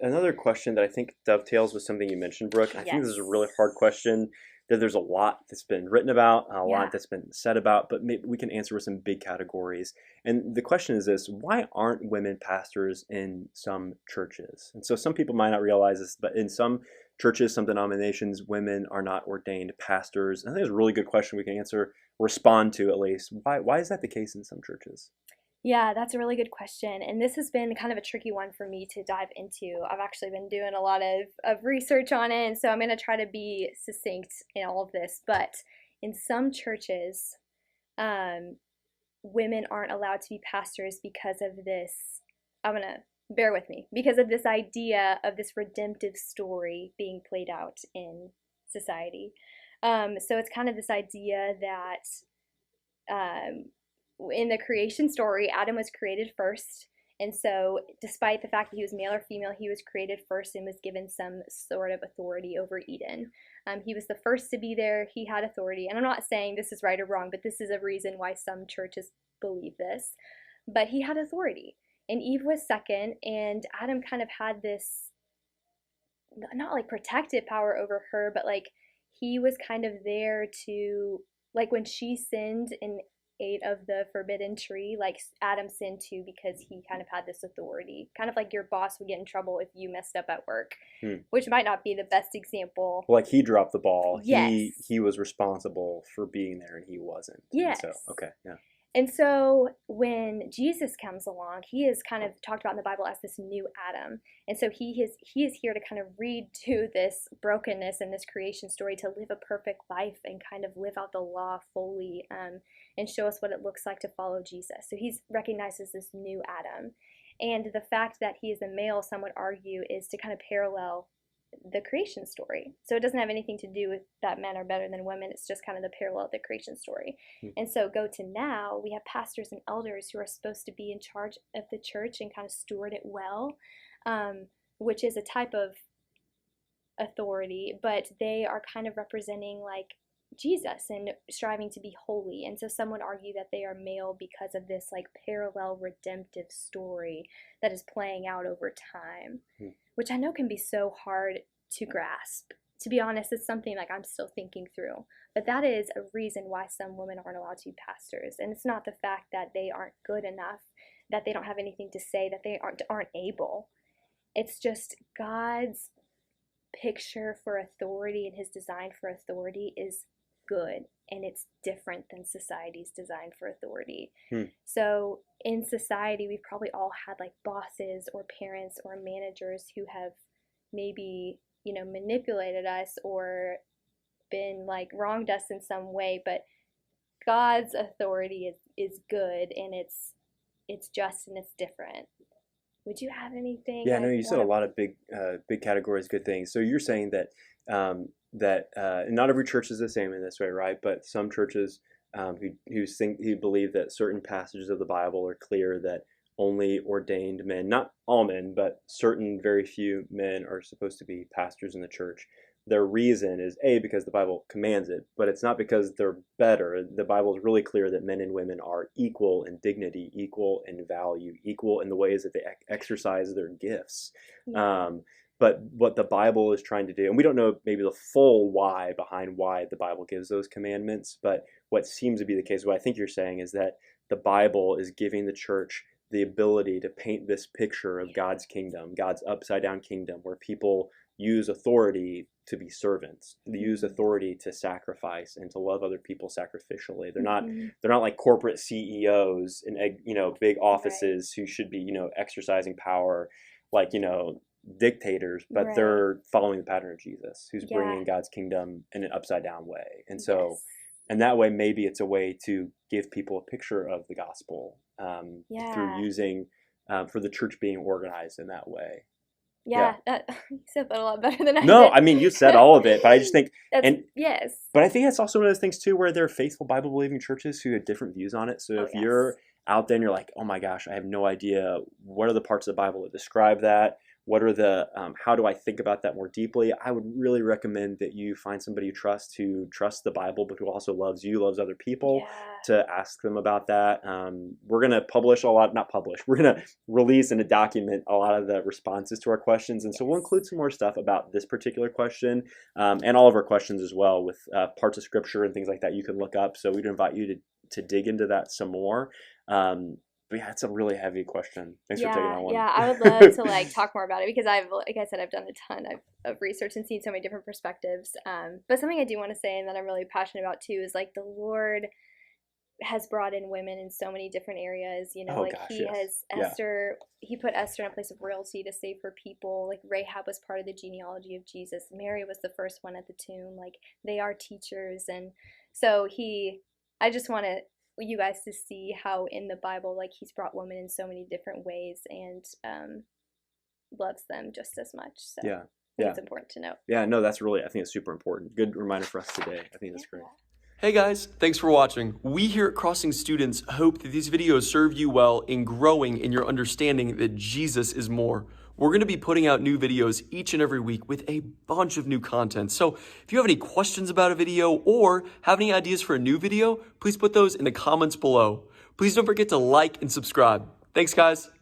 another question that I think dovetails with something you mentioned, Brooke. I think this is a really Yes. hard question that there's a lot that's been written about, a lot Yeah. that's been said about, but maybe we can answer with some big categories. And the question is this, why aren't women pastors in some churches? And so some people might not realize this, but in some churches, some denominations, women are not ordained pastors. And I think it's a really good question we can answer, respond to at least. Why is that the case in some churches? Yeah, that's a really good question. And this has been kind of a tricky one for me to dive into. I've actually been doing a lot of research on it, and so I'm going to try to be succinct in all of this. But in some churches, um, women aren't allowed to be pastors because of this. I'm going to bear with me because of this idea of this redemptive story being played out in society. So it's kind of this idea that um, in the creation story, Adam was created first. And so, despite the fact that he was male or female, he was created first and was given some sort of authority over Eden. He was the first to be there, he had authority. And I'm not saying this is right or wrong, but this is a reason why some churches believe this. But he had authority. And Eve was second, and Adam kind of had this not like protective power over her, but like he was kind of there to, like when she sinned and ate of the forbidden tree, like Adam sinned too because he kind of had this authority. Kind of like your boss would get in trouble if you messed up at work, Hmm. which might not be the best example. Like he dropped the ball. He Yes. he was responsible for being there and he wasn't. And Yes. so, okay, yeah. And so when Jesus comes along, he is kind of talked about in the Bible as this new Adam. And so he is here to kind of read to this brokenness and this creation story to live a perfect life and kind of live out the law fully, and show us what it looks like to follow Jesus. So he's recognized as this new Adam. And the fact that he is a male, some would argue, is to kind of parallel the creation story. So it doesn't have anything to do with that men are better than women. It's just kind of the parallel of the creation story. Hmm. And so go to now, we have pastors and elders who are supposed to be in charge of the church and kind of steward it well, which is a type of authority, but they are kind of representing like Jesus and striving to be holy. And so some would argue that they are male because of this like parallel redemptive story that is playing out over time, Hmm. which I know can be so hard to grasp. To be honest, it's something like I'm still thinking through. But that is a reason why some women aren't allowed to be pastors. And it's not the fact that they aren't good enough, that they don't have anything to say, that they aren't able. It's just God's picture for authority and his design for authority is good, and it's different than society's design for authority. Hmm. So in society, we've probably all had like bosses or parents or managers who have maybe, manipulated us or been like wronged us in some way, but God's authority is good, and it's just and it's different. Would you have anything Yeah, I know like you said want a to? lot of big categories, good things. So you're saying that not every church is the same in this way, right? But some churches who believe that certain passages of the Bible are clear that only ordained men, not all men, but certain very few men are supposed to be pastors in the church. Their reason is A, because the Bible commands it, but it's not because they're better. The Bible is really clear that men and women are equal in dignity, equal in value, equal in the ways that they exercise their gifts. Yeah. Um, but what the Bible is trying to do, and we don't know maybe the full why behind why the Bible gives those commandments, but what seems to be the case, what I think you're saying is that the Bible is giving the church the ability to paint this picture of God's kingdom, God's upside down kingdom, where people use authority to be servants. They use Mm-hmm. authority to sacrifice and to love other people sacrificially. They're not Mm-hmm. they're not like corporate CEOs in big Right. offices who should be exercising power like dictators, but Right. they're following the pattern of Jesus, who's Yeah. bringing God's kingdom in an upside down way. And so, Yes. and that way, maybe it's a way to give people a picture of the gospel through Yeah. using for the church being organized in that way. Yeah. Yeah. That you said that a lot better than I No, did. I mean you said all of it, but I just think, That's and yes. but I think that's also one of those things too, where there are faithful Bible believing churches who have different views on it. So Oh if yes. you're out there and you're like, oh my gosh, I have no idea what are the parts of the Bible that describe that. what are the, how do I think about that more deeply? I would really recommend that you find somebody you trust, who trusts the Bible, but who also loves you, loves other people, to ask them about that. We're going to publish a lot, not publish, we're going to release and document a lot of the responses to our questions. And so we'll include some more stuff about this particular question, and all of our questions as well, with parts of scripture and things like that you can look up. So we'd invite you to dig into that some more. But yeah, it's a really heavy question. Thanks for taking that one. Yeah, I would love to like talk more about it, because like I said, I've done a ton of research and seen so many different perspectives. But something I do want to say, and that I'm really passionate about too, is like the Lord has brought in women in so many different areas. You know, he has Esther. He put Esther in a place of royalty to save her people. Like Rahab was part of the genealogy of Jesus. Mary was the first one at the tomb. Like they are teachers, and so I just want you guys to see how in the Bible, like he's brought women in so many different ways, and loves them just as much. So I think it's important to know. Yeah, no, I think it's super important. Good reminder for us today. I think that's great. Hey guys, thanks for watching. We here at Crossing Students hope that these videos serve you well in growing in your understanding that Jesus is more. We're going to be putting out new videos each and every week with a bunch of new content. So if you have any questions about a video or have any ideas for a new video, please put those in the comments below. Please don't forget to like and subscribe. Thanks guys.